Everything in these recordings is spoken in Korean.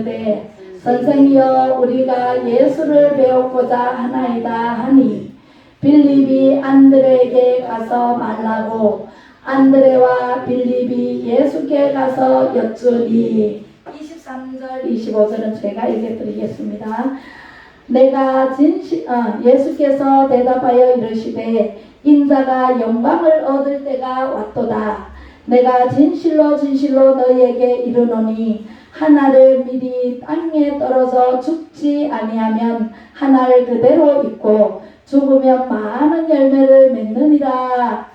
이르되 선생이여 우리가 예수를 배우고자 하나이다 하니 빌립이 안드레에게 가서 말라고 안드레와 빌립이 예수께 가서 여쭈니 23절 25절은 제가 읽어드리겠습니다. 예수께서 대답하여 이르시되 인자가 영광을 얻을 때가 왔도다. 내가 진실로 진실로 너희에게 이르노니 하나를 미리 땅에 떨어져 죽지 아니하면 하나를 그대로 있고 죽으면 많은 열매를 맺느니라.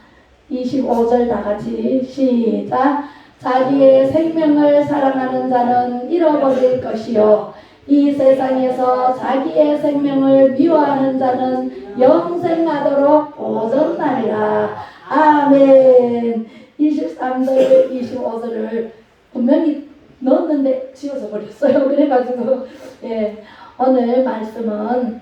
25절 다같이 시작. 자기의 생명을 사랑하는 자는 잃어버릴 것이요 이 세상에서 자기의 생명을 미워하는 자는 영생하도록 보존하리라. 아멘. 23절 25절을 분명히 넣었는데 지워져 버렸어요. 그래가지고 오늘 말씀은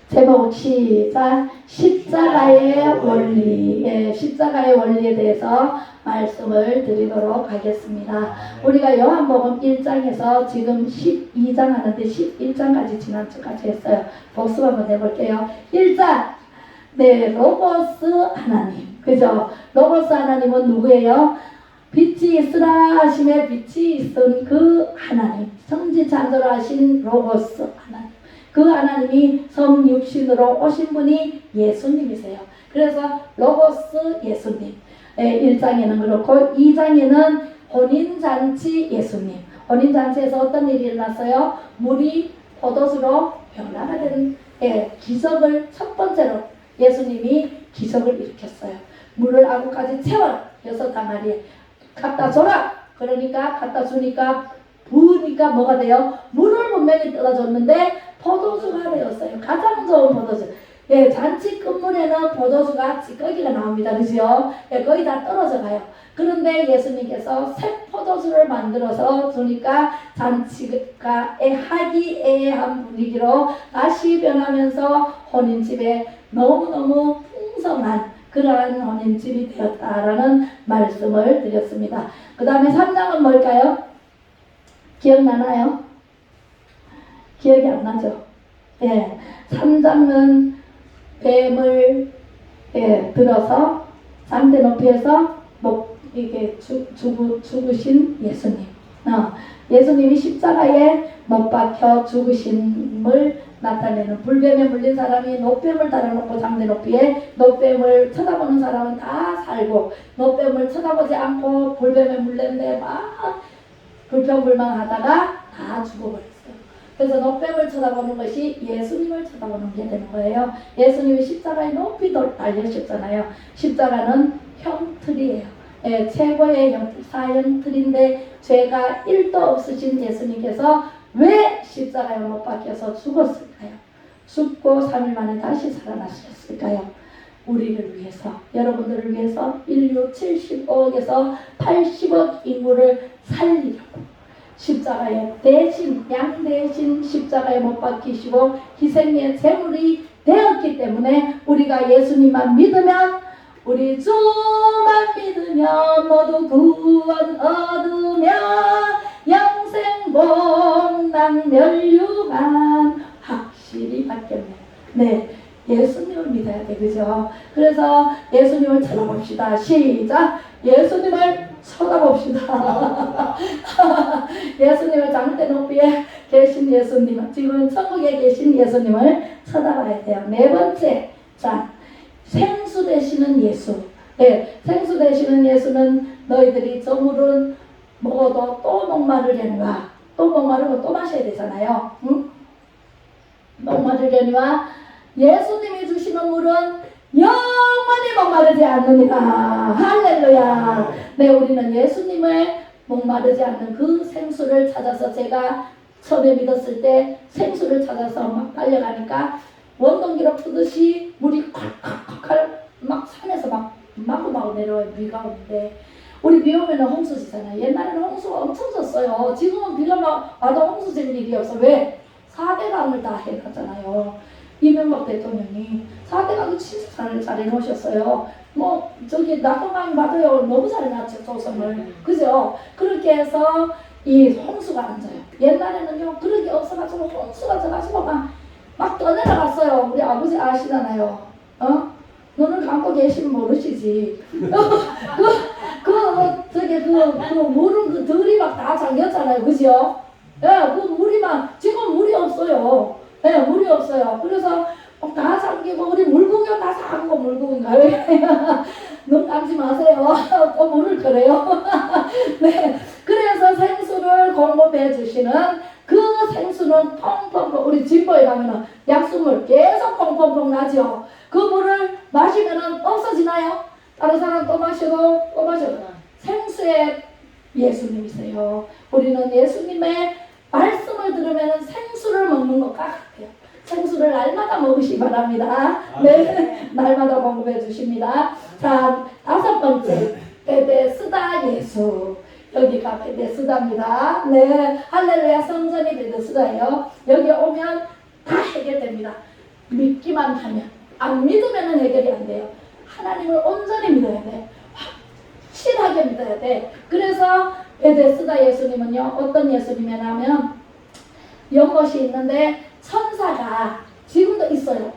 제목 시작. 십자가의 원리, 십자가의 원리에 대해서 말씀을 드리도록 하겠습니다. 우리가 요한복음 1장에서 지금 12장 하는데 11장까지 지난주까지 했어요. 복습 한번 해볼게요. 1장, 로고스 하나님, 그죠? 로고스 하나님은 누구예요? 빛이 있으라 하심에 빛이 있은 그 하나님, 성지창조하신 로고스 하나님. 그 하나님이 성육신으로 오신 분이 예수님이세요. 그래서 로고스 예수님. 1장에는 그렇고 2장에는 혼인잔치 예수님. 혼인잔치에서 어떤 일이 일어났어요? 물이 포도주로 변화가 된 기적을 첫 번째로 예수님이 기적을 일으켰어요. 물을 아구까지 채워라. 6항아리에 갖다 줘라. 그러니까 갖다 주니까 부으니까 뭐가 돼요? 물을 분명히 떠다줬는데 포도주가 되었어요. 가장 좋은 포도주. 잔치 끝물에는 포도주가 찌꺼기가 나옵니다. 그죠? 거의 다 떨어져 가요. 그런데 예수님께서 새 포도주를 만들어서 주니까 잔치가 화기애애한 분위기로 다시 변하면서 혼인집에 너무너무 풍성한 그러한 혼인집이 되었다라는 말씀을 드렸습니다. 그 다음에 3장은 뭘까요? 기억나나요? 기억이 안 나죠? 3장은 뱀을 들어서 장대 높이에서 죽으신 예수님. 예수님이 십자가에 못 박혀 죽으심을 나타내는, 불뱀에 물린 사람이 노뱀을 달아놓고 장대 높이에 노뱀을 쳐다보는 사람은 다 살고, 노뱀을 쳐다보지 않고 불뱀에 물렸는데 막 불평불만하다가 다 죽어버렸어요. 그래서 노뱀을 쳐다보는 것이 예수님을 쳐다보는 게 되는 거예요. 예수님이 십자가에 높이 달리셨잖아요. 십자가는 형틀이에요. 최고의 형틀, 사형틀인데 죄가 1도 없으신 예수님께서 왜 십자가에 못 박혀서 죽었을까요? 죽고 3일 만에 다시 살아나셨을까요? 우리를 위해서, 여러분들을 위해서 인류 75억에서 80억 인구를 살리려고 십자가에 대신, 양 대신 십자가에 못 박히시고 희생의 제물이 되었기 때문에 우리가 예수님만 믿으면, 우리 주만 믿으면 모두 구원 얻으며 영생 복락 멸류관 확실히 받겠네. 예수님을 믿어야 돼. 그죠? 그래서 예수님을 쳐다봅시다. 시작! 예수님을 쳐다봅시다. 예수님을 장대 높이에 계신 예수님, 지금 천국에 계신 예수님을 쳐다봐야 돼요. 네 번째, 자, 생수 되시는 예수. 생수 되시는 예수는 너희들이 저물은 먹어도 또 목마르려니와, 또 목마르고 또 마셔야 되잖아요. 응? 목마르려니와 예수님이 주시는 물은 영원히 목마르지 않느니라. 할렐루야. 우리는 예수님의 목마르지 않는 그 생수를 찾아서, 제가 처음에 믿었을 때 생수를 찾아서 막 달려가니까 원동기로 푸듯이 물이 콸콸콸 막 산에서 막 마구마구 내려와요. 비가 오는데 우리 비 오면 홍수 지잖아요. 옛날에는 홍수가 엄청 졌어요. 지금은 비가 막 와도 홍수 질 일이 없어. 왜? 4대강을 다 해놨잖아요. 이명박 대통령이 4대강도 진짜 잘 해놓으셨어요. 뭐 저기 낙동강이 맞아요. 너무 잘 해놨죠. 조성을. 그죠? 그렇게 해서 이 홍수가 앉아요. 옛날에는요 그런 게 없어가지고 홍수가 져가지고 막 떠내려갔어요. 우리 아버지 아시잖아요. 눈을 감고 계시면 모르시지. 그 물은 그 들이 막 다 잠겼잖아요. 그죠? 예, 그 물이 지금 물이 없어요. 예, 물이 없어요. 그래서 다 잠기고, 우리 물구경 다 잠고, 물구경 가요. 눈 감지 마세요. 또 물을 끓여요. 네. 그래서 생수를 공급해 주시는 그 생수는 펑펑펑, 우리 진보에 가면은 약수물 계속 펑펑펑 나죠. 그 물을 마시면은 없어지나요? 다른 사람 또 마셔도 또 마셔도. 생수의 예수님이세요. 우리는 예수님의 말씀을 들으면 생수를 먹는 것과 같아요. 생수를 날마다 먹으시기 바랍니다. 네, 날마다 공급해 주십니다. 자, 5번째, 베데스다 예수. 여기가 베데스다입니다. 네, 할렐루야. 성전이 베데스다예요. 여기 오면 다 해결됩니다. 믿기만 하면. 안 믿으면 해결이 안 돼요. 하나님을 온전히 믿어야 돼. 확실하게 믿어야 돼. 그래서 베데스다 예수님은요, 어떤 예수님이냐면 연못이 있는데 천사가 지금도 있어요.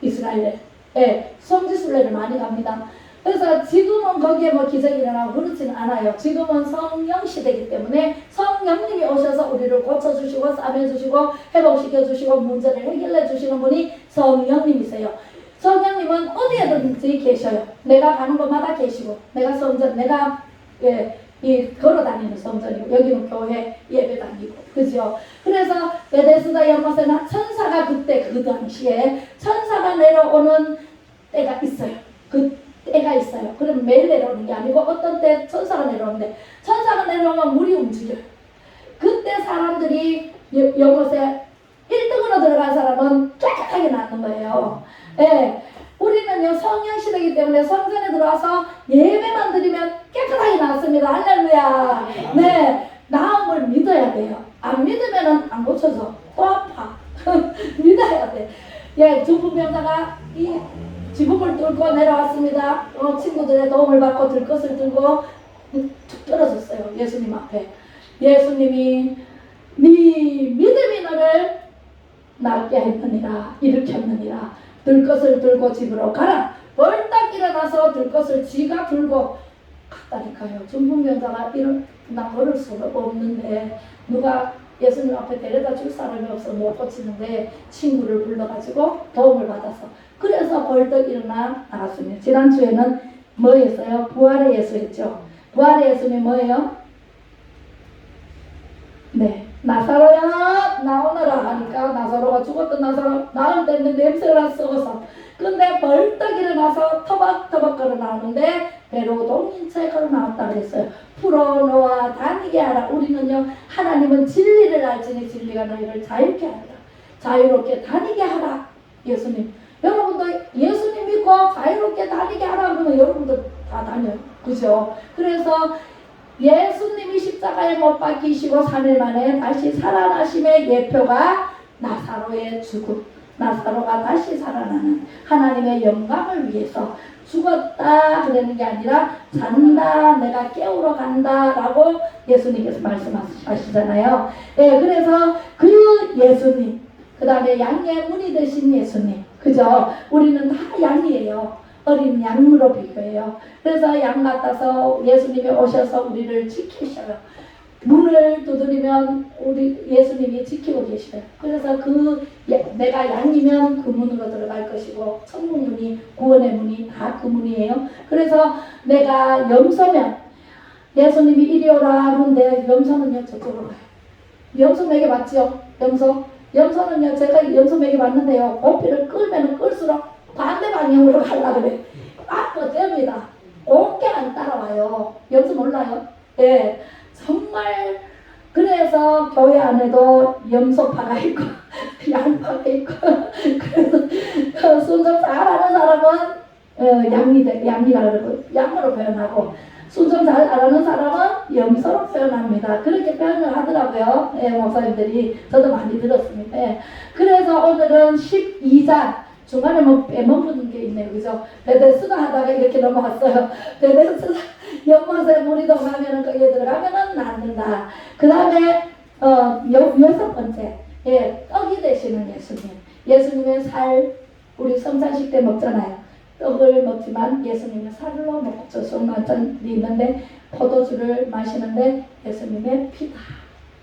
이스라엘에. 예, 성지순례를 많이 갑니다. 그래서 지금은 거기에 뭐 기적이 일어나고 그렇지는 않아요. 지금은 성령 시대이기 때문에 성령님이 오셔서 우리를 고쳐주시고 싸매주시고 회복시켜주시고 문제를 해결해주시는 분이 성령님이세요. 성령님은 어디에든지 계셔요. 내가 가는 곳마다 계시고, 내가 성전, 내가 이 걸어다니는 성전이고, 여기는 교회 예배 다니고, 그죠? 그래서 베데스다 연못에는 천사가 그때 그 당시에 천사가 내려오는 때가 있어요. 그 때가 있어요. 그럼 매일 내려오는 게 아니고 어떤 때 천사가 내려오는데, 천사가 내려오면 물이 움직여요. 그때 사람들이 연못에 1등으로 들어간 사람은 깨끗하게 나는 거예요. 예, 우리는요 성령 시대이기 때문에 성전에 들어와서 예배만 드리면 깨끗하게 나왔습니다. 할렐루야. 네, 나음을 믿어야 돼요. 안 믿으면은 안 고쳐져. 또 아파. 믿어야 돼. 예, 중풍병자가 이 지붕을 뚫고 내려왔습니다. 친구들의 도움을 받고 들것을 들고 툭 떨어졌어요. 예수님 앞에. 예수님이 네 믿음이 너를 낫게 했느니라, 일으켰느니라. 들것을 들고 집으로 가라. 벌떡 일어나서 들것을 지가 들고 갔다니까요. 중풍병자가 나 걸을 수가 없는데 누가 예수님 앞에 데려다 줄 사람이 없어 못 고치는데 친구를 불러가지고 도움을 받아서 그래서 벌떡 일어나 나갔습니다. 지난주에는 뭐였어요? 부활의 예수였죠. 부활의 예수님이 뭐예요? 네, 나사로야 나오너라 하니까 나사로가 죽었던 나사로 나올 때는 냄새가 썩어서 근데 벌떡 일어나서 터벅터벅 걸어 나오는데 배로 동인 채 걸어 나왔다 그랬어요. 풀어놓아 다니게 하라. 우리는요 하나님은 진리를 알지니 진리가 너희를 자유케 하라. 자유롭게 다니게 하라. 예수님, 여러분도 예수님 믿고 자유롭게 다니게 하라 그러면 여러분도 다 다녀요. 그죠? 그래서 예수님이 십자가에 못 박히시고 3일 만에 다시 살아나심의 예표가 나사로의 죽음. 나사로가 다시 살아나는 하나님의 영광을 위해서 죽었다 그러는 게 아니라 산다, 내가 깨우러 간다 라고 예수님께서 말씀하시잖아요. 예, 그래서 그 예수님, 그 다음에 양의 문이 되신 예수님, 그죠? 우리는 다 양이에요. 어린 양으로 비교해요. 그래서 양 같아서 예수님이 오셔서 우리를 지키셔요. 문을 두드리면 우리 예수님이 지키고 계셔요. 그래서 내가 양이면 그 문으로 들어갈 것이고 천국문이 구원의 문이 다 그 문이에요. 그래서 내가 염소면 예수님이 이리 오라 하는데 염소는요 저쪽으로 가요. 염소 매개 맞죠? 염소는요 제가 염소 매개 맞는데요 고삐를 끌면 끌수록 반대 방향으로 가려고 그래. 어쩝니다. 곱게 안 따라와요. 염소 몰라요? 예. 정말 그래서 교회 안에도 염소파가 있고 양파가 있고 그래서 순종 잘하는 사람은 양이라 그러고 양으로 표현하고 순종 잘 안하는 사람은 염소로 표현합니다. 그렇게 표현을 하더라고요. 예, 목사님들이 저도 많이 들었습니다. 예. 그래서 오늘은 12장 중간에 뭐 빼먹은 게 있네요. 그죠? 베데스다 하다가 이렇게 넘어갔어요. 베데스다 연못에 물이 동하면은 거기에 들어가면은 낫는다. 그 다음에 여섯 번째, 예, 떡이 되시는 예수님. 예수님의 살, 우리 성찬식 때 먹잖아요. 떡을 먹지만 예수님의 살로 먹죠. 손만찬이 있는데 포도주를 마시는데 예수님의 피다.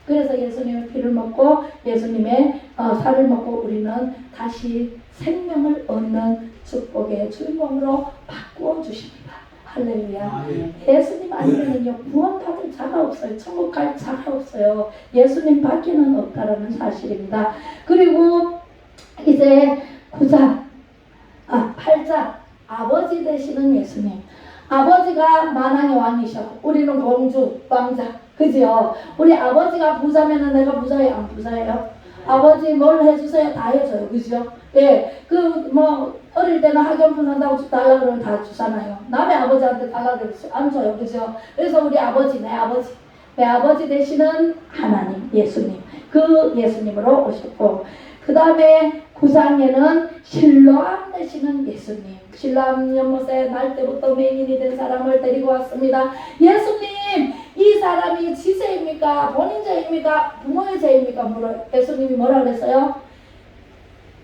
그래서 예수님의 피를 먹고 예수님의 살을 먹고 우리는 다시 생명을 얻는 축복의 주인공으로 바꾸어 주십니다. 할렐루야. 예수님 아니면요 구원받을 자가 없어요. 천국 갈 자가 없어요. 예수님 밖에는 없다라는 사실입니다. 그리고 이제 8장 아버지 되시는 예수님. 아버지가 만왕의 왕이셔. 우리는 공주, 왕자. 그죠? 우리 아버지가 부자면은 내가 부자예요? 안 부자예요? 아버지 뭘 해주세요? 다 해줘요. 그죠? 예. 어릴 때는 학용품 산다고 달라 그러면 다 주잖아요. 남의 아버지한테 달라 그러면 안 줘요. 그죠? 그래서 우리 아버지, 내 아버지 되시는 하나님, 예수님. 그 예수님으로 오셨고, 그 다음에 9장에는 실로암 되시는 예수님. 실로암 연못에 날 때부터 맹인이 된 사람을 데리고 왔습니다. 예수님, 이 사람이 지 죄입니까? 본인 죄입니까? 부모의 죄입니까? 물어요. 예수님이 뭐라 그랬어요?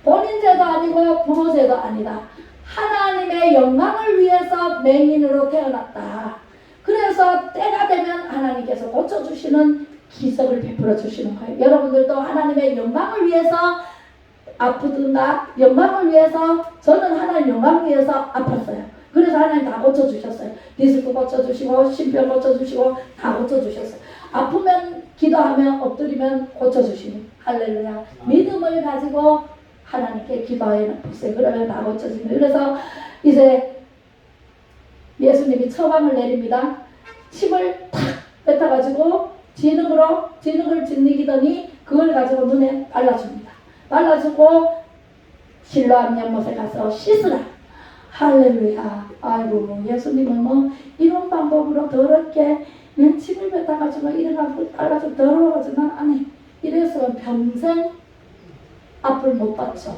본인 죄도 아니고 부모 죄도 아니다. 하나님의 영광을 위해서 맹인으로 태어났다. 그래서 때가 되면 하나님께서 고쳐주시는 기적을 베풀어 주시는 거예요. 여러분들도 하나님의 영광을 위해서 아프든가 영광을 위해서, 저는 하나님 영광을 위해서 아팠어요. 그래서 하나님 다 고쳐주셨어요. 디스크 고쳐주시고 심장 고쳐주시고 다 고쳐주셨어요. 아프면 기도하면 엎드리면 고쳐주시니 할렐루야. 믿음을 가지고 하나님께 기도해 보세요. 그러면 다 고쳐집니다. 그래서 이제 예수님이 처방을 내립니다. 침을 탁 뱉어가지고 진흙을 짓이더니 그걸 가지고 눈에 발라줍니다. 발라주고 실로암 연못에 가서 씻으라. 할렐루야. 아이고, 예수님은 이런 방법으로 더럽게 침을 뱉어가지고 이래가지고 빨가지고 더러워가지고 난 안 해. 이래서 평생 앞을 못 봤죠.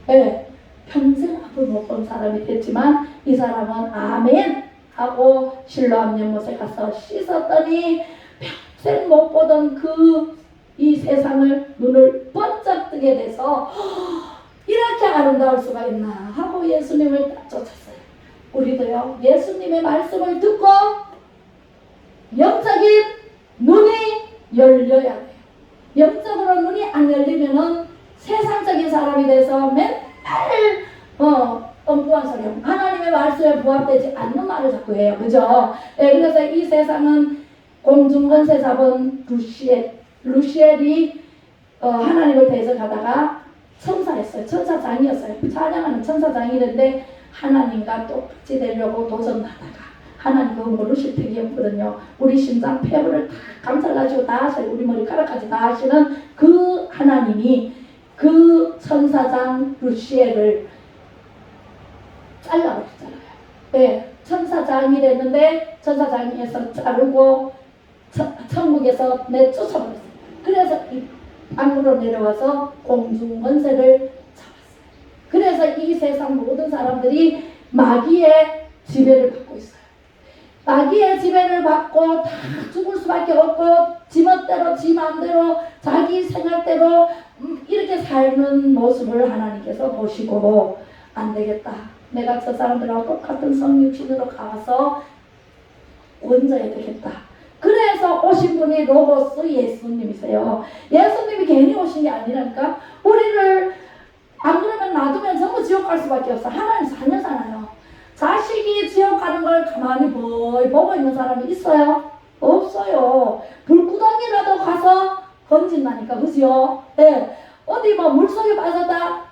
네, 평생 앞을 못 본 사람이 됐지만 이 사람은 아멘 하고 실로암 연못에 가서 씻었더니 평생 못 보던 이 세상을 눈을 번쩍 뜨게 돼서 이렇게 아름다울 수가 있나 하고 예수님을 딱 쫓았어요. 우리도요, 예수님의 말씀을 듣고 영적인 눈이 열려야 돼요. 영적으로 눈이 안 열리면은 세상적인 사람이 돼서 맨날 엉뚱한 소리, 하나님의 말씀에 부합되지 않는 말을 자꾸 해요. 그죠? 네, 그래서 이 세상은 공중권세 잡은 루시엘이 하나님을 대적하다가 천사였어요. 천사장이었어요. 찬양하는 천사장이랬는데 하나님과 똑같이 되려고 도전하다가 하나님 그거 모르실 택이었거든요. 우리 심장 폐부를 다 감쌀가지고 다 하셔요. 우리 머리카락까지 다 하시는 그 하나님이 그 천사장 루시엘을 잘라버렸잖아요. 네, 천사장이랬는데 천사장에서 자르고 천국에서 내쫓아버렸어요. 그래서 이 땅으로 내려와서 공중권세를 잡았어요. 그래서 이 세상 모든 사람들이 마귀의 지배를 받고 있어요. 마귀의 지배를 받고 다 죽을 수밖에 없고 지멋대로 지 마음대로 자기 생각대로 이렇게 사는 모습을 하나님께서 보시고 안 되겠다. 내가 저 사람들하고 똑같은 성육신으로 가서 원져야 되겠다. 그래서 오신 분이 로고스 예수님이세요. 예수님이 괜히 오신 게 아니라니까. 우리를 안 그러면 놔두면 전부 지옥 갈 수밖에 없어. 하나님 자녀잖아요. 자식이 지옥 가는 걸 가만히 보고 있는 사람이 있어요? 없어요. 불구덩이라도 가서 건진다니까. 그죠? 네. 어디 물속에 빠졌다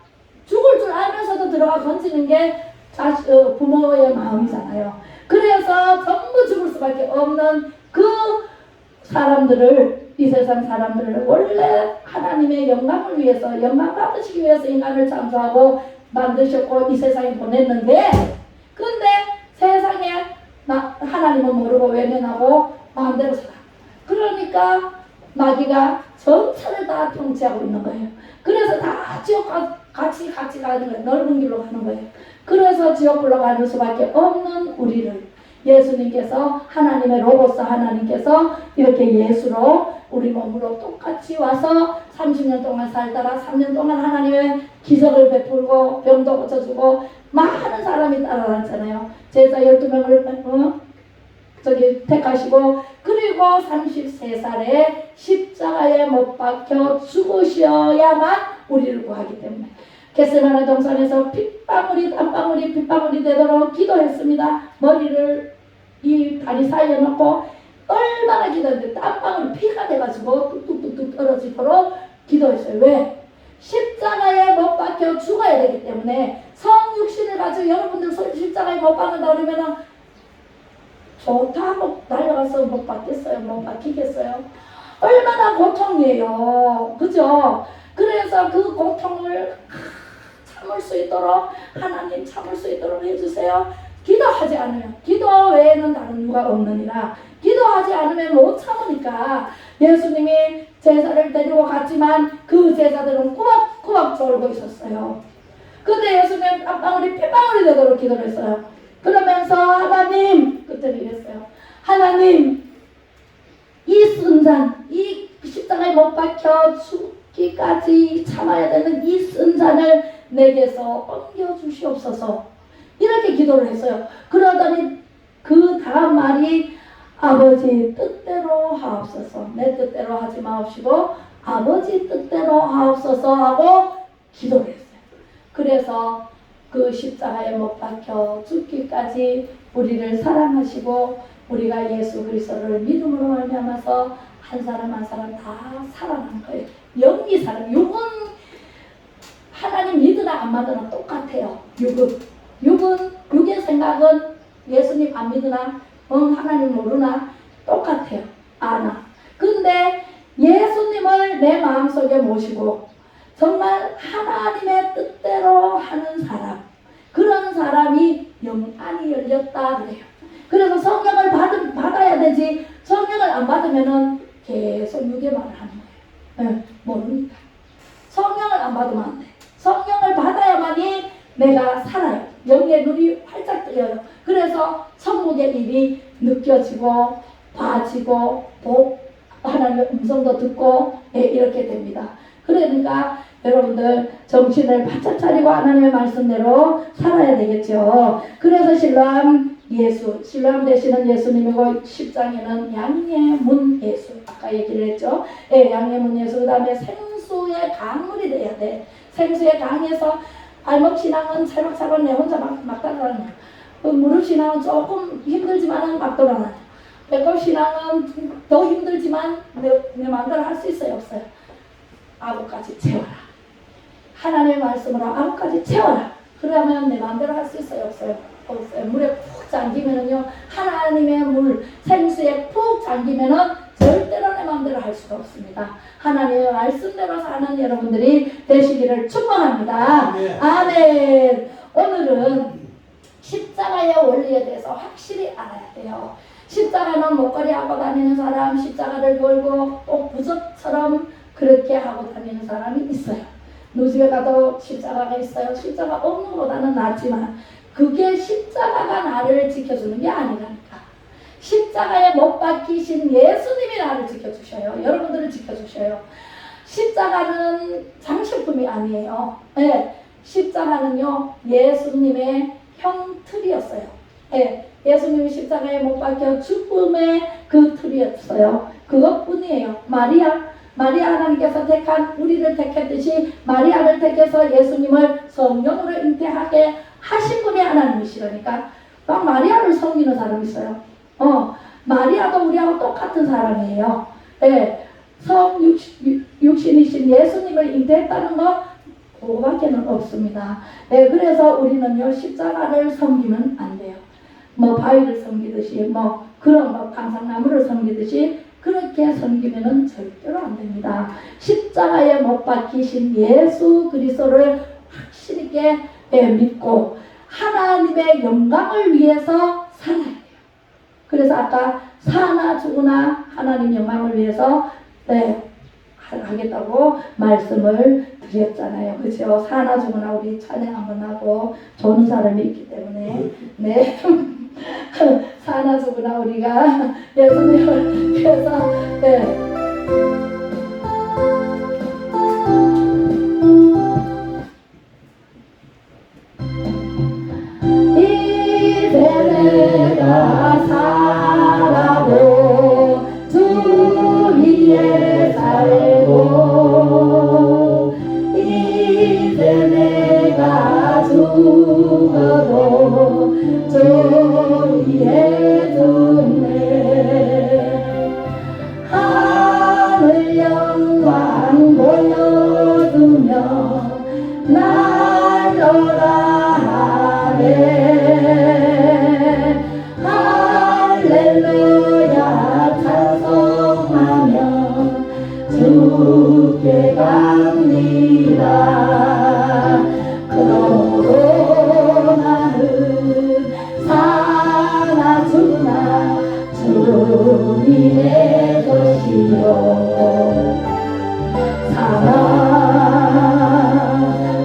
죽을 줄 알면서도 들어가 건지는 게 부모의 마음이잖아요. 그래서 전부 죽을 수밖에 없는 그 사람들을, 이 세상 사람들을 원래 하나님의 영광을 위해서, 영광 받으시기 위해서 인간을 창조하고 만드셨고 이 세상에 보냈는데, 근데 세상에 하나님은 모르고 외면하고 마음대로 살아. 그러니까 마귀가 전체를 다 통치하고 있는 거예요. 그래서 다 지옥 같이 가는 거예요. 넓은 길로 가는 거예요. 그래서 지옥불로 가는 수밖에 없는 우리를 예수님께서, 하나님의 로고스 하나님께서 이렇게 예수로 우리 몸으로 똑같이 와서 30년 동안 살다가 3년 동안 하나님의 기적을 베풀고 병도 고쳐주고 많은 사람이 따라다녔잖아요. 제자 12명을 택하시고, 그리고 33살에 십자가에 못 박혀 죽으셔야만 우리를 구하기 때문에 겟세마네 동산에서 핏방울이 땀방울이 핏방울이 되도록 기도했습니다. 머리를 이 다리 사이에 놓고 얼마나 기도했는데 땀방울 피가 돼가지고 뚝뚝뚝뚝 떨어지도록 기도했어요. 왜? 십자가에 못 박혀 죽어야 되기 때문에. 성육신을 가지고 여러분들 십자가에 못 박는다 그러면은 좋다 하고 달려가서 못 받겠어요? 못 받기겠어요? 얼마나 고통이에요. 그죠? 그래서 그 고통을 참을 수 있도록 하나님 참을 수 있도록 해주세요. 기도하지 않으면, 기도 외에는 다른 이유가 없느니라. 기도하지 않으면 못 참으니까 예수님이 제사를 데리고 갔지만 그 제사들은 꾸벅꾸벅 졸고 있었어요. 근데 예수님은 땀방울이 핏방울이 되도록 기도를 했어요. 그러면서 하나님, 그때는 이랬어요. 하나님, 이 순잔, 이 십자가에 못 박혀 죽기까지 참아야 되는 이 순잔을 내게서 옮겨주시옵소서. 이렇게 기도를 했어요. 그러더니 그 다음 말이 아버지 뜻대로 하옵소서. 내 뜻대로 하지 마옵시고 아버지 뜻대로 하옵소서 하고 기도를 했어요. 그래서 그 십자가에 못 박혀 죽기까지 우리를 사랑하시고 우리가 예수 그리스도를 믿음으로 말미암아서 한 사람 한 사람 다 살아난 거예요. 영이 살아. 육은 하나님 믿으나 안 믿으나 똑같아요. 육의 생각은 예수님 안 믿으나 하나님 모르나 똑같아요. 아나. 근데 예수님을 내 마음속에 모시고 정말 하나님의 뜻대로 하는 사람, 그런 사람이 영안이 열렸다 그래요. 그래서 성령을 받아야 되지, 성령을 안 받으면은 계속 육의 말을 하는 거예요. 네, 모르니까. 성령을 안 받으면 안 돼. 성령을 받아야만이 내가 살아요. 영의 눈이 활짝 뜨여요. 그래서 천국의 일이 느껴지고 봐지고 하나님의 음성도 듣고 이렇게 됩니다. 그러니까 여러분들 정신을 바짝 차리고 하나님의 말씀대로 살아야 되겠죠. 그래서 신랑 예수, 신랑 되시는 예수님이고 10장에는 양의 문 예수, 아까 얘기를 했죠. 양의 문 예수. 그 다음에 생수의 강물이 돼야 돼. 생수의 강에서 발목 신앙은 찰박찰박 내 혼자 막 따라가는 거야. 무릎 신앙은 조금 힘들지만은 막 돌아가는 거야. 배꼽 신앙은 더 힘들지만 내 마음대로 할 수 있어요, 없어요? 아구까지 채워라. 하나님의 말씀으로 아구까지 채워라. 그러면 내 마음대로 할 수 있어요, 없어요? 없어요. 물에 푹 잠기면은요, 하나님의 물, 생수에 푹 잠기면은 절대로 내 마음대로 할 수가 없습니다. 하나님의 말씀대로 사는 여러분들이 되시기를 축복합니다. 아멘. 오늘은 십자가의 원리에 대해서 확실히 알아야 돼요. 십자가는 목걸이 하고 다니는 사람, 십자가를 걸고 또 부적처럼 그렇게 하고 다니는 사람이 있어요. 누구 집에 가도 십자가가 있어요. 십자가 없는 것보다는 낫지만 그게 십자가가 나를 지켜주는 게 아니라니까. 십자가에 못 박히신 예수님이 나를 지켜주셔요. 여러분들을 지켜주셔요. 십자가는 장식품이 아니에요. 네, 십자가는요, 예수님의 형틀이었어요. 네, 예수님이 십자가에 못 박혀 죽음의 그 틀이었어요. 그것뿐이에요. 마리아 하나님께서 택한 우리를 택했듯이 마리아를 택해서 예수님을 성령으로 잉태하게 하신 분이 하나님이시라니까. 막 마리아를 섬기는 사람이 있어요. 마리아도 우리하고 똑같은 사람이에요. 네, 육신이신 예수님을 잉태했다는 거 그거밖에는 없습니다. 네, 그래서 우리는요, 십자가를 섬기면 안 돼요. 바위를 섬기듯이 그런 방상나무를 섬기듯이 그렇게 섬기면은 절대로 안 됩니다. 십자가에 못 박히신 예수 그리스도를 확실히 믿고 하나님의 영광을 위해서 살아야 돼요. 그래서 아까 사나 죽으나 하나님 영광을 위해서 네, 하겠다고 말씀을 드렸잖아요. 그죠? 사나 죽으나 우리 찬양 한번 하고 좋은 사람이 있기 때문에 네. 사나 죽으나 우리가 예수님을 위해서 네. 이제 내가 살아도 주 위에 살고 이제 내가 죽어도 주 위에 죽네 하늘 영광 보여주며 날로라 할렐루야 찬송하며 주께 갑니다. 그러므로 나는 사나 죽으나 주님의 것이요 사나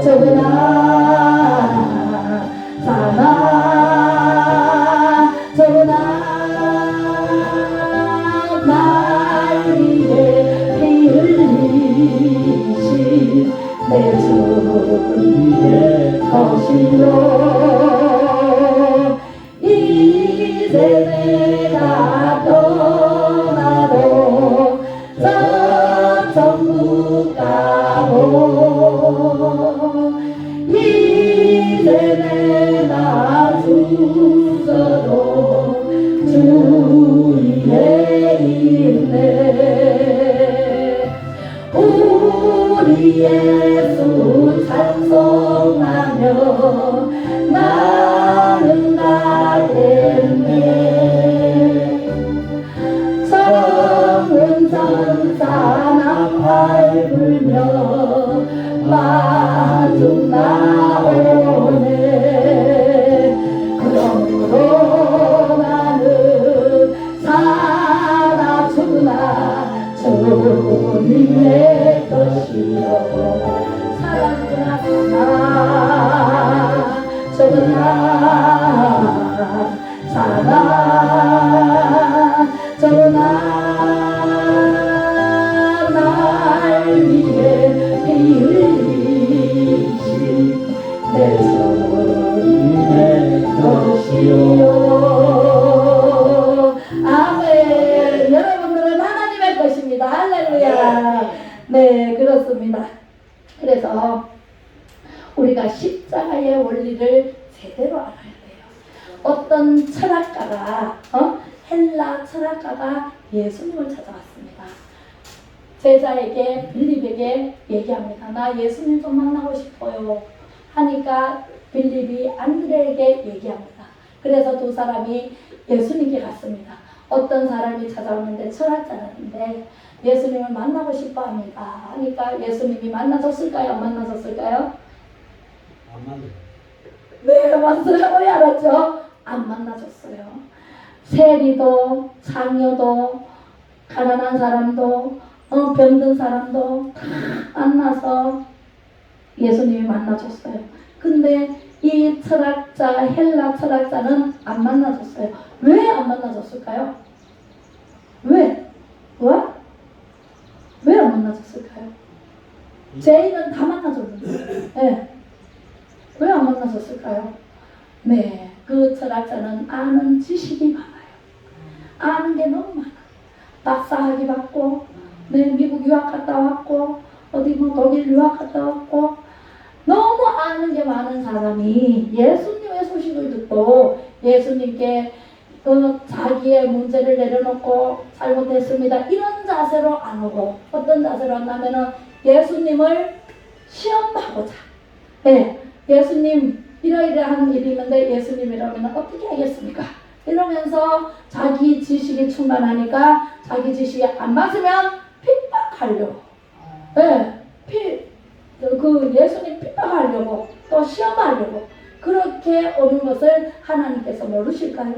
죽으나 사나 죽으나 날 위해 피 흘리신 내 주님의 것이요 이제 내가 떠나도 저 천국 가고 이제 내가 죽어도 주 위에 있네 우리 예수 찬송하며 나는 가겠네 성은 천사 나팔 불며 마중 나오네 그러므로 나는 살아 죽으나 주님의 것이요 살아 죽으나 죽으나 살아 죽으나 날 위해 피 흘리신 내 주님의 것이요 아멘 여러분들은 하나님의 것입니다 할렐루야 네 그렇습니다 그래서 우리가 십자가의 원리를 제대로 알아야 돼요 어떤 철학가가 헬라 철학가가 예수님을 찾아왔습니다 제자에게 빌립에게 얘기합니다 나 예수님 좀 만나고 싶어요 하니까 빌립이 안드레에게 얘기합니다. 그래서 두 사람이 예수님께 갔습니다. 어떤 사람이 찾아오는데 철학자였는데 예수님을 만나고 싶어 합니다. 하니까 예수님이 만나줬을까요? 안 만나줬을까요? 안 만나. 네, 맞아요. 왜 알았죠? 안 만나줬어요. 세리도, 장녀도, 가난한 사람도, 병든 사람도 다 만나서 예수님이 만나줬어요. 근데 이 철학자, 헬라 철학자는 안 만나줬어요. 왜 안 만나줬을까요? 왜? 왜 안 만나줬을까요? 죄인은 다 만나줬는데. 네. 왜 안 만나줬을까요? 네, 그 철학자는 아는 지식이 많아요. 아는 게 너무 많아. 박사학위 받고, 네, 미국 유학 갔다 왔고, 어디 뭐 독일 유학 갔다 왔고, 너무 아는 게 많은 사람이 예수님의 소식을 듣고 예수님께 자기의 문제를 내려놓고 잘못했습니다. 이런 자세로 안 오고 어떤 자세로 한다면은 예수님을 시험하고자. 네, 예수님 이러이러한 일이 있는데 예수님이라면 어떻게 하겠습니까? 이러면서 자기 지식이 충만하니까 자기 지식이 안 맞으면 핍박하려고. 네, 예수님 핍박하려고 또 시험하려고 그렇게 오는 것을 하나님께서 모르실까요?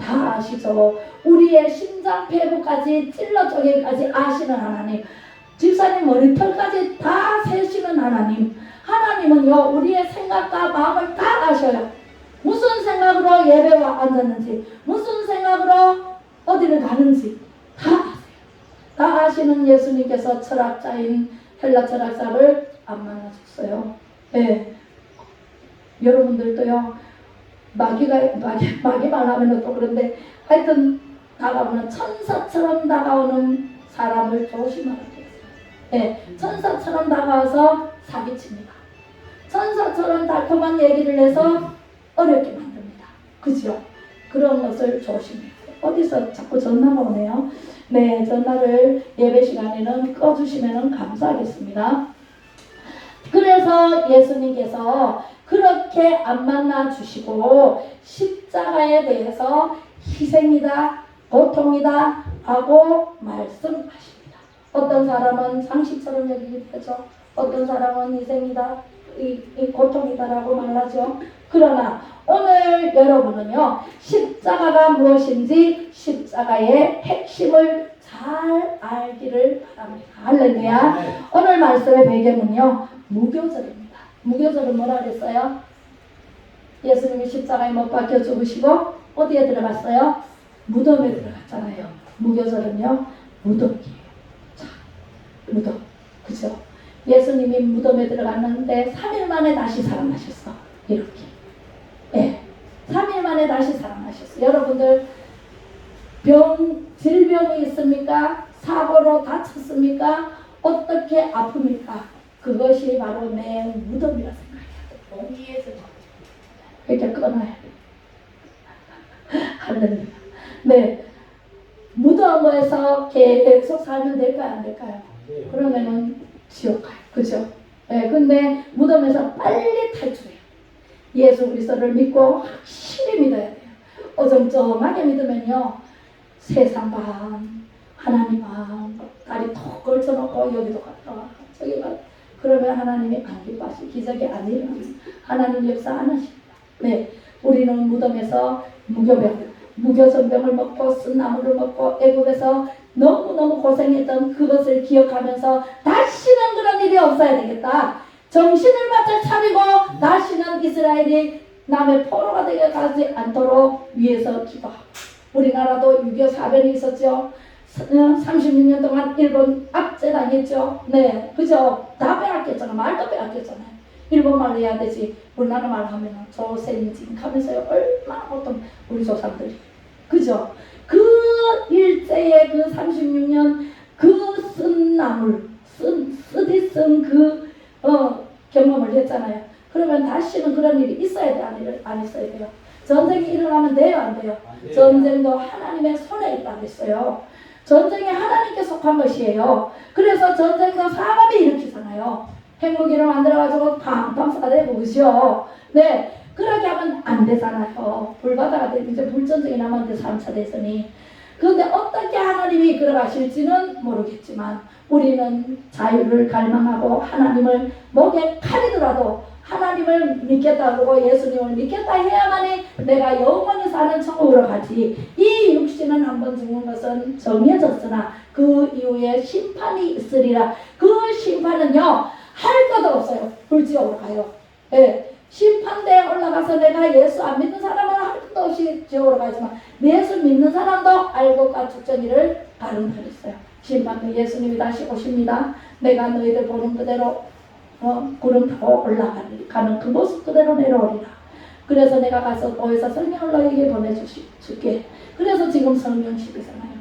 다 아시죠? 우리의 심장 폐부까지 찔러 쪼개기까지 아시는 하나님, 집사님 머리털까지 다 세시는 하나님, 하나님은요 우리의 생각과 마음을 다 아셔요. 무슨 생각으로 예배와 앉았는지, 무슨 생각으로 어디를 가는지 다 아세요. 다 아시는 예수님께서 철학자인 헬라 철학자를 안 만나셨어요. 네. 여러분들도요 마귀 말하면 또 그런데 하여튼 다가오는 천사처럼 다가오는 사람을 조심하라 그랬어요. 네. 천사처럼 다가와서 사기칩니다. 천사처럼 달콤한 얘기를 해서 어렵게 만듭니다. 그죠? 그런 것을 조심해야 돼요. 어디서 자꾸 전화가 오네요. 네, 전화를 예배 시간에는 꺼주시면 감사하겠습니다. 그래서 예수님께서 그렇게 안 만나 주시고 십자가에 대해서 희생이다, 고통이다 하고 말씀하십니다. 어떤 사람은 상식처럼 여기기도 하죠. 어떤 사람은 희생이다, 이 고통이다라고 말하죠. 그러나 오늘 여러분은요 십자가가 무엇인지 십자가의 핵심을 잘 알기를 바랍니다. 할렐루야. 오늘 말씀의 배경은요 무교절입니다. 무교절은 뭐라 그랬어요? 예수님이 십자가에 못 박혀 죽으시고 어디에 들어갔어요? 무덤에 들어갔잖아요. 무교절은요 무덤이에요. 자, 무덤, 그죠? 예수님이 무덤에 들어갔는데 3일 만에 다시 살아나셨어. 이렇게. 예. 3일 만에 다시 살아나셨어. 여러분들 질병이 있습니까? 사고로 다쳤습니까? 어떻게 아픕니까? 그것이 바로 내 무덤이라 생각해야 돼. 여기에서 이렇게 끊어야 돼. 할렐루야. 네. 무덤에서 계속 살면 될까요? 안 될까요? 그러면은 지옥 가요. 그죠? 네, 근데 무덤에서 빨리 탈출해요. 예수 그리스도를 믿고 확실히 믿어야 돼요. 어정쩡하게 믿으면요 세상 반 하나님 반 다리 턱 걸쳐놓고 여기도 갔다 와 저기 가 그러면 하나님이 안 기뻐하시 기적이 안 일어나요. 하나님 역사 안 하십니다. 네, 우리는 무덤에서 무교전병을 먹고 쓴 나무를 먹고 애국에서 너무너무 고생했던 그것을 기억하면서 다시는 그런 일이 없어야 되겠다. 정신을 바짝 차리고 다시는 이스라엘이 남의 포로가 되게 가지 않도록 위해서 기도하고. 우리나라도 6.25 사변이 있었죠. 36년 동안 일본 압제당했죠. 네, 그죠? 다 빼앗겼잖아. 말도 빼앗겼잖아요. 일본 말로 해야 되지. 우리나라 말로 하면 조센징 하면서요. 얼마나 보통 우리 조상들이. 그죠? 그 일제의 그 36년 그 쓴 나물, 쓰디 쓴 그 경험을 했잖아요. 그러면 다시는 그런 일이 있어야 돼? 안 있어야 돼요? 전쟁이 일어나면 돼요? 안 돼요? 전쟁도 하나님의 손에 있다고 했어요. 전쟁이 하나님께 속한 것이에요. 그래서 전쟁도 사람이 일으키잖아요. 핵무기를 만들어가지고 팡팡 쏴대고 그죠? 네, 그렇게 하면 안 되잖아요. 불바다가 되면 이제 불전쟁이 남았는데 3차 대선이. 그런데 어떻게 하나님이 이끌어가실지는 모르겠지만 우리는 자유를 갈망하고 하나님을 목에 칼이더라도 하나님을 믿겠다고 예수님을 믿겠다 해야만이 내가 영원히 사는 천국으로 가지. 이 육신은 한번 죽는 것은 정해졌으나 그 이후에 심판이 있으리라. 그 심판은요 할 것도 없어요. 불지옥으로 가요. 네. 심판대에 올라가서 내가 예수 안 믿는 사람은 할 것도 없이 지옥으로 가지만 예수 믿는 사람도 알곡과 죽전이를 가른다 그랬어요. 심판은 예수님이 다시 오십니다. 내가 너희들 보는 그대로 구름 타고 올라가는 그 모습 그대로 내려오리라. 그래서 내가 가서 너희서 성령을 너희에게 보내줄게. 그래서 지금 성령식이잖아요.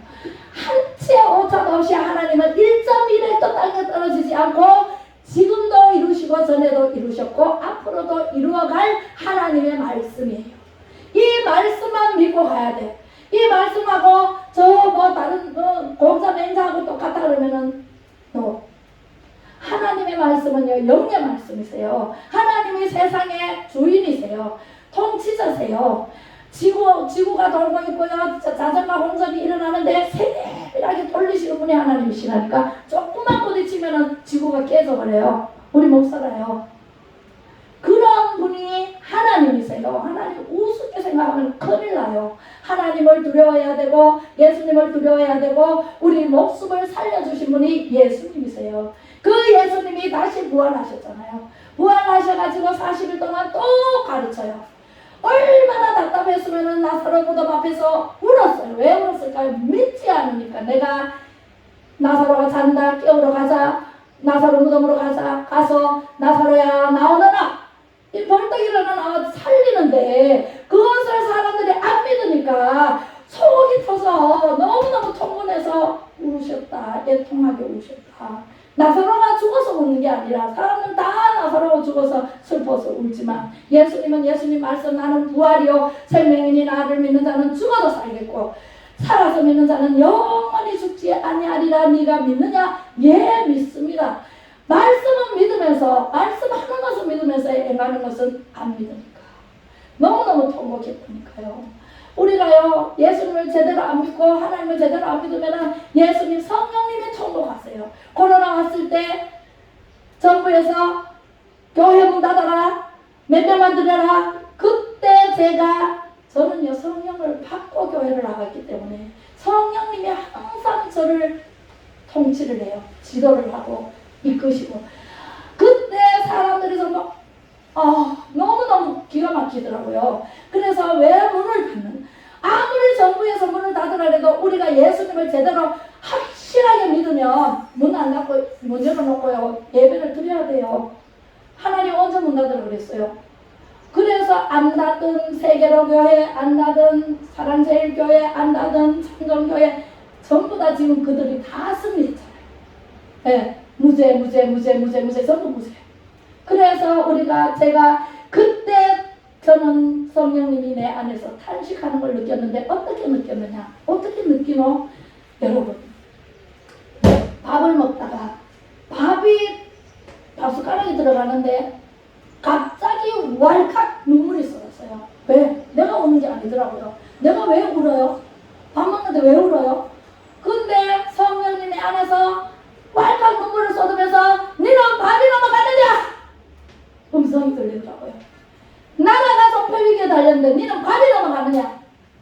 한치의 오차도 없이 하나님은 1.1획도 땅에 떨어지지 않고 지금도 이루시고 전에도 이루셨고 앞으로도 이루어갈 하나님의 말씀이에요. 이 말씀만 믿고 가야 돼. 이 말씀하고 저 다른 공자 맹자하고 똑같다 그러면은 하나님의 말씀은요 영의 말씀이세요. 하나님이 세상의 주인이세요. 통치자세요. 지구가 돌고 있고요. 자전거 홍전이 일어나는데 세밀하게 돌리시는 분이 하나님이시라니까. 조금만 부딪히면은 지구가 깨져버려요. 우리 못 살아요. 그런 분이 하나님이세요. 하나님 우습게 생각하면 큰일 나요. 하나님을 두려워해야 되고 예수님을 두려워해야 되고 우리 목숨을 살려주신 분이 예수님이세요. 그 예수님이 다시 부활하셨잖아요. 부활하셔가지고 40일 동안 또 가르쳐요. 얼마나 답답했으면 나사로 무덤 앞에서 울었어요. 왜 울었을까요? 믿지 않으니까. 내가 나사로가 잔다, 깨우러 가자. 나사로 무덤으로 가자. 가서 나사로야 나오너라. 이 벌떡 일어나 살리는데 그것을 사람들이 안 믿으니까 속이 터서 너무너무 통분해서 우셨다. 애통하게 우셨다. 나사로가 죽어서 우는 게 아니라 사람은 다 나사로가 죽어서 슬퍼서 울지만 예수님은 예수님 말씀 나는 부활이요 생명이니 나를 믿는 자는 죽어도 살겠고 살아서 믿는 자는 영원히 죽지 아니하리라. 네가 믿느냐? 예 믿습니다. 말씀은 믿으면서 말씀하는 것은 믿으면서 행하는 것은 안 믿으니까 너무너무 통곡했으니까요. 우리가요 예수님을 제대로 안 믿고 하나님을 제대로 안 믿으면 예수님 성령님이 통곡하세요. 코로나 왔을 때 정부에서 교회 문 닫아라 몇 명만 들여라. 그때 저는요 성령을 받고 교회를 나갔기 때문에 성령님이 항상 저를 통치를 해요. 지도를 하고 이끄시고 그때 사람들이 정말 너무너무 기가 막히더라고요. 그래서 왜 문을 닫는 아무리 정부에서 문을 닫으라고 우리가 예수님을 제대로 확실하게 믿으면 문 안 닫고 문 열어놓고요 예배를 드려야 돼요. 하나님 언제 문 닫으라 그랬어요? 그래서 안 닫은 세계로 교회, 안 닫은 사랑제일교회, 안 닫은 창정교회 전부 다 지금 그들이 다 승리했잖아요. 네, 무죄 전부 무죄. 그래서 제가 그때 저는 성령님이 내 안에서 탄식하는 걸 느꼈는데 어떻게 느꼈느냐? 어떻게 느끼노? 여러분 밥을 먹다가 밥숟가락이 들어가는데 갑자기 왈칵 눈물이 쏟았어요. 왜? 내가 우는 게 아니더라고요. 내가 왜 울어요? 밥 먹는데 왜 울어요? 근데 성령님이 안에서 왈칵 눈물을 쏟으면서 너는 밥이 넘어가느냐? 음성이 들리더라고요. 나라가 정패위기에 달렸는데 너는 밥이 넘어가느냐?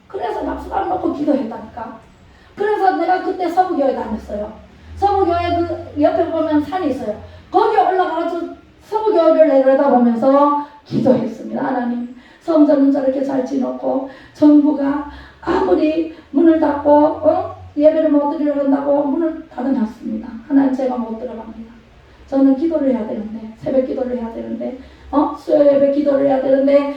그래서 박수를 놓고 기도했다니까. 그래서 내가 그때 서부교회 다녔어요. 서부교회 그 옆에 보면 산이 있어요. 거기 올라가서 서부교회를 내려다보면서 기도했습니다. 하나님 성전은 저렇게 잘 지놓고 정부가 아무리 문을 닫고 예배를 못 드리려 한다고 문을 닫아놨습니다. 하나님 제가 못 들어갑니다. 저는 기도를 해야 되는데 새벽 기도를 해야 되는데 수요 예배 기도를 해야 되는데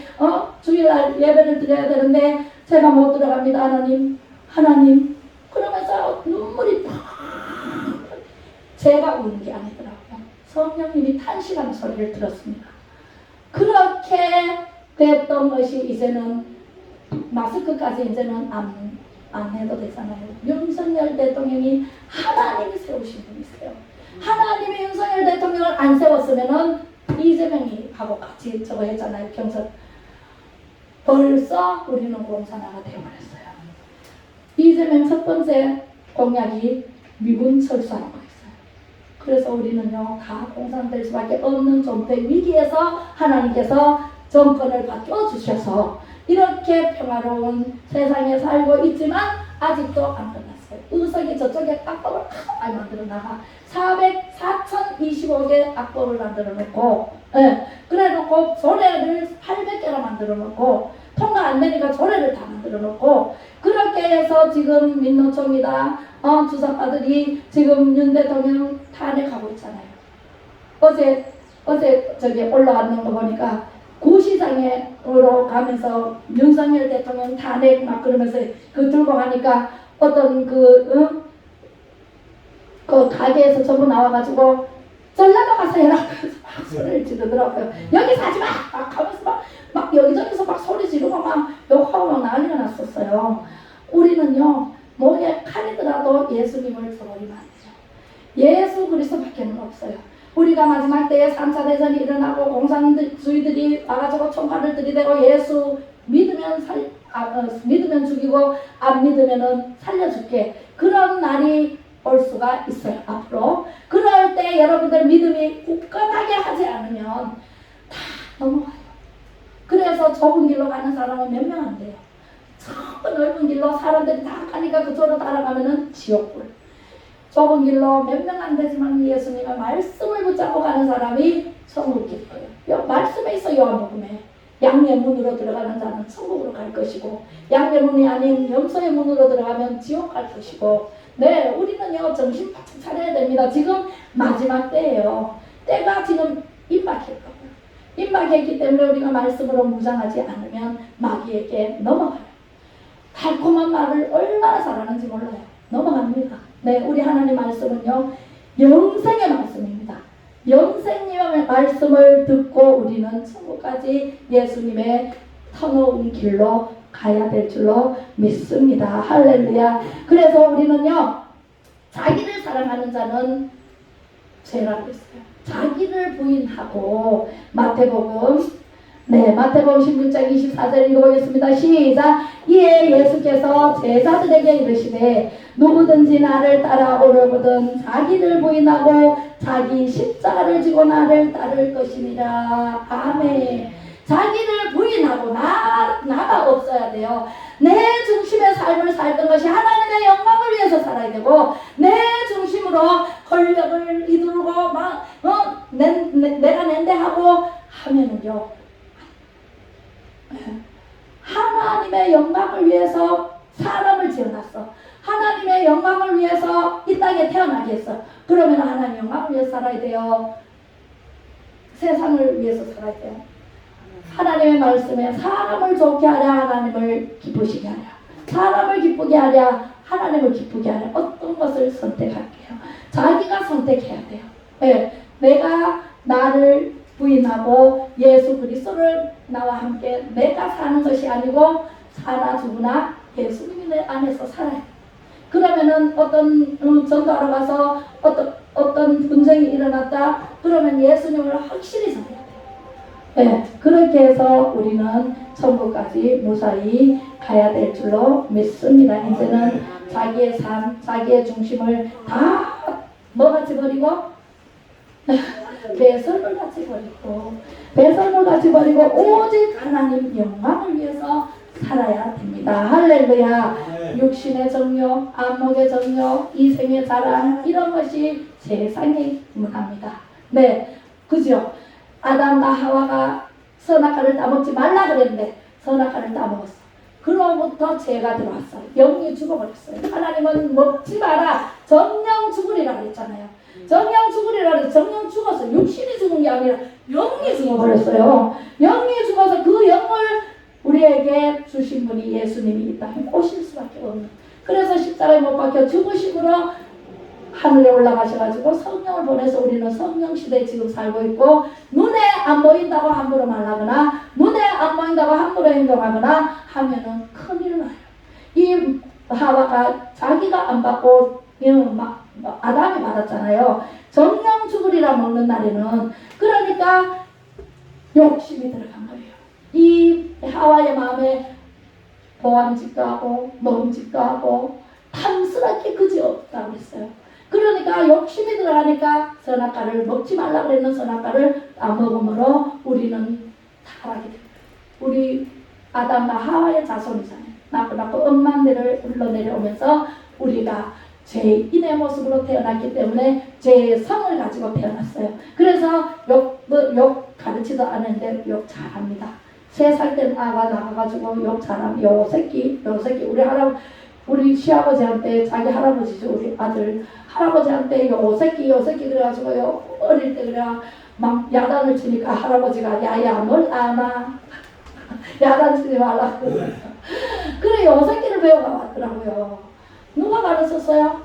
주일날 예배를 드려야 되는데 제가 못 들어갑니다. 하나님 그러면서 눈물이 팍 제가 우는 게 아니더라고요. 성령님이 탄식하는 소리를 들었습니다. 그렇게 됐던 것이 이제는 마스크까지 이제는 안 해도 되잖아요. 윤석열 대통령이 하나님이 세우신 분이세요. 하나님이 윤석열 대통령을 안 세웠으면은 이재명이 하고 같이 저거 했잖아요. 경선. 벌써 우리는 공산화가 되어버렸어요. 이재명 첫 번째 공약이 미군 철수하는 거예요. 그래서 우리는요 다 공산될 수밖에 없는 존폐 위기에서 하나님께서 정권을 바꿔주셔서 이렇게 평화로운 세상에 살고 있지만 아직도 안 끝났어요. 의석이 저쪽에 악법을 많이 만들어 나가 4,025개 악법을 만들어 놓고 그래 놓고 조례를 800개나 만들어 놓고 통과 안 되니까 조례를 다 만들어 놓고 그렇게 해서 지금 민노총이다 주사파들이 지금 윤 대통령 탄핵하고 있잖아요. 어제 저기 올라왔는 거 보니까 구시장으로 가면서 윤석열 대통령 탄핵 막 그러면서 그 들고 가니까 어떤 그 가게에서 전부 나와가지고 전라도 가서 해라 막 소리를 지르더라고요. 여기서 하지 마! 막 하면서 막 여기저기서 막 소리 지르고 막 욕하고 막 난리가 났었어요. 우리는요 목에 칼이더라도 예수님을 들어오리면 안 돼요. 예수 그리스도밖에는 없어요. 우리가 마지막 때에 3차 대전이 일어나고 공산주의들이 와가지고 총칼을 들이대고 예수 믿으면 믿으면 죽이고 안 믿으면은 살려줄게. 그런 날이 올 수가 있어요. 앞으로. 그럴 때 여러분들 믿음이 굳건하게 하지 않으면 다 넘어가요. 가면 몇 명 안 돼요. 좁은 넓은 길로 사람들이 다 가니까 그쪽으로 따라가면은 지옥불. 좁은 길로 몇 명 안 되지만 예수님의 말씀을 붙잡고 가는 사람이 천국 길이에요. 말씀에 있어 요한복음에. 양의 문으로 들어가는 자는 천국으로 갈 것이고 양의 문이 아닌 염소의 문으로 들어가면 지옥 갈 것이고 네, 우리는요 정신 바짝 차려야 됩니다. 지금 마지막 때예요. 때가 지금 임박했거든요. 임박했기 때문에 우리가 말씀으로 무장하지 않으면 마귀에게 넘어가요. 달콤한 말을 얼마나 잘하는지 몰라요. 넘어갑니다. 네, 우리 하나님 말씀은요 영생의 말씀입니다. 영생님의 말씀을 듣고 우리는 천국까지 예수님의 터놓은 길로 가야 될 줄로 믿습니다. 할렐루야. 그래서 우리는요 자기를 사랑하는 자는 죄라고 했어요. 자기를 부인하고 마태복음 16장 24절 읽어보겠습니다. 시작. 이에 예수께서 제자들에게 이르시되 누구든지 나를 따라오려거든 자기를 부인하고 자기 십자가를 지고 나를 따를 것이니라. 아멘. 자기를 부인하고 나가 없어야 돼요. 내 중심의 삶을 살던 것이 하나님의 영광을 위해서 살아야 되고 내 중심으로 권력을 이루고 내가 낸데 하고 하면은요 하나님의 영광을 위해서 사람을 지어놨어. 하나님의 영광을 위해서 이 땅에 태어나게 했어. 그러면 하나님의 영광을 위해서 살아야 돼요. 세상을 위해서 살아야 돼요. 하나님의 말씀에 사람을 좋게 하랴 하나님을 기쁘시게 하랴. 사람을 기쁘게 하랴 하나님을 기쁘게 하랴. 어떤 것을 선택할게요. 자기가 선택해야 돼요. 네, 내가 나를 부인하고 예수 그리스도를 나와 함께 내가 사는 것이 아니고 사나 죽으나 예수님이 내 안에서 살아요. 그러면은 어떤 전도하러 가서 어떤 분쟁이 일어났다 그러면 예수님을 확실히 전해야 돼요. 네, 그렇게 해서 우리는 천국까지 무사히 가야 될 줄로 믿습니다. 이제는 자기의 삶, 자기의 중심을 다 뭐같이 버리고 배설물 같이 버리고 오직 하나님 영광을 위해서 살아야 됩니다. 할렐루야. 육신의 정욕, 안목의 정욕, 이생의 자랑 이런 것이 세상의 문화입니다. 네, 그죠? 아담과 하와가 선악과를 따먹지 말라 그랬는데 선악과를 따먹었어. 그로부터 죄가 들어왔어요. 영이 죽어버렸어요. 하나님은 먹지 마라. 정령 죽으리라 그랬잖아요. 정령 죽으리라 그래서 정령 죽었어요. 육신이 죽은 게 아니라 영이 죽어버렸어요. 영이 죽어서 그 영을 우리에게 주신 분이 예수님이 이 땅에 오실 수밖에 없는. 그래서 십자가에 못 박혀 죽으심으로 하늘에 올라가셔가지고 성령을 보내서 우리는 성령 시대에 지금 살고 있고 눈에 안 보인다고 함부로 말하거나 눈에 안 보인다고 함부로 행동하거나 하면은 큰일 나요. 이 하와가 자기가 안 받고 아담이 받았잖아요. 정령 죽으리라 먹는 날에는 그러니까 욕심이 들어간 거예요. 이 하와의 마음에 보암직도 하고 먹음직도 하고 탐스럽게 그지 없다고 했어요. 그러니까 욕심이 들어가니까 선악과를 먹지 말라 그랬는 선악과를 안 먹음으로 우리는 타락이 됩니다. 우리 아담과 하와의 자손이잖아요. 낳고 엄마들을 흘러내려오면서 우리가 죄인의 모습으로 태어났기 때문에 죄의 성을 가지고 태어났어요. 그래서 욕 가르치도 않는데 욕 잘합니다. 3살 된 아가 나가가지고 욕 잘하면 요 새끼 우리 시아버지한테 자기 할아버지죠. 우리 아들 할아버지한테 요 새끼 그래가지고요 어릴 때 그래 막 야단을 치니까 할아버지가 야야 뭘 아나 야단 치지 말라고 그래 요 새끼를 배워가 왔더라고요. 누가 가르쳤어요?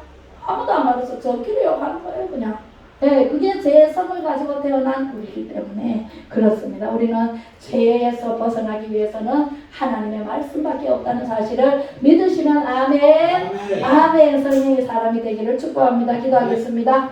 아무도 안 가르쳤어. 저끼리 욕하는 거예요 그냥. 네, 그게 죄의 성을 가지고 태어난 우리이기 때문에 그렇습니다. 우리는 죄에서 벗어나기 위해서는 하나님의 말씀밖에 없다는 사실을 믿으시면 아멘. 아멘. 성령의 사람이 되기를 축복합니다. 기도하겠습니다.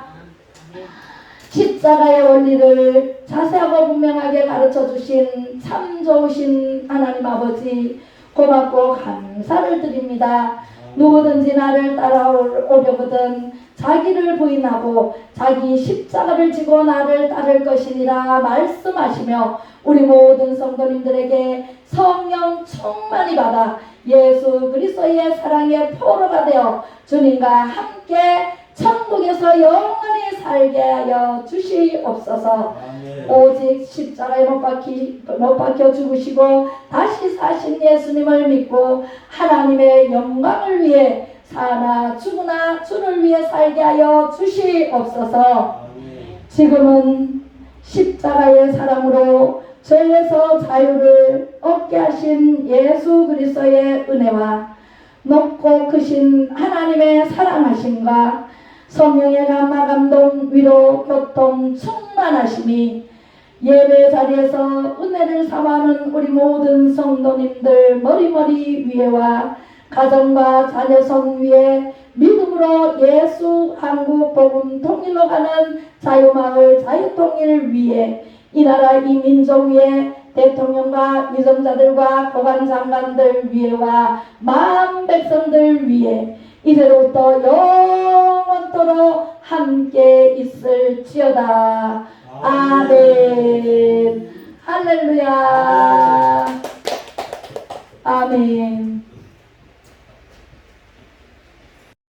십자가의 원리를 자세하고 분명하게 가르쳐 주신 참 좋으신 하나님 아버지 고맙고 감사를 드립니다. 누구든지 나를 따라오려거든 자기를 부인하고 자기 십자가를 지고 나를 따를 것이니라 말씀하시며 우리 모든 성도님들에게 성령 충만히 받아 예수 그리스도의 사랑의 포로가 되어 주님과 함께 천국에서 영원히 살게 하여 주시옵소서. 아멘. 오직 십자가에 못 박혀 죽으시고 다시 사신 예수님을 믿고 하나님의 영광을 위해 사나 죽으나 주를 위해 살게 하여 주시옵소서. 아멘. 지금은 십자가의 사랑으로 죄에서 자유를 얻게 하신 예수 그리스도의 은혜와 높고 크신 하나님의 사랑하심과 성령의 감화 감동 위로 교통 충만하심이 예배 자리에서 은혜를 삼하는 우리 모든 성도님들 머리머리 위에와 가정과 자녀선 위에 믿음으로 예수 한국 복음 통일로 가는 자유마을 자유통일 위에 이 나라 이 민족 위에 대통령과 위정자들과 고관 장관들 위에와 만 백성들 위에 이제로부터 영원토록 함께 있을지어다. 아멘. 할렐루야. 아멘.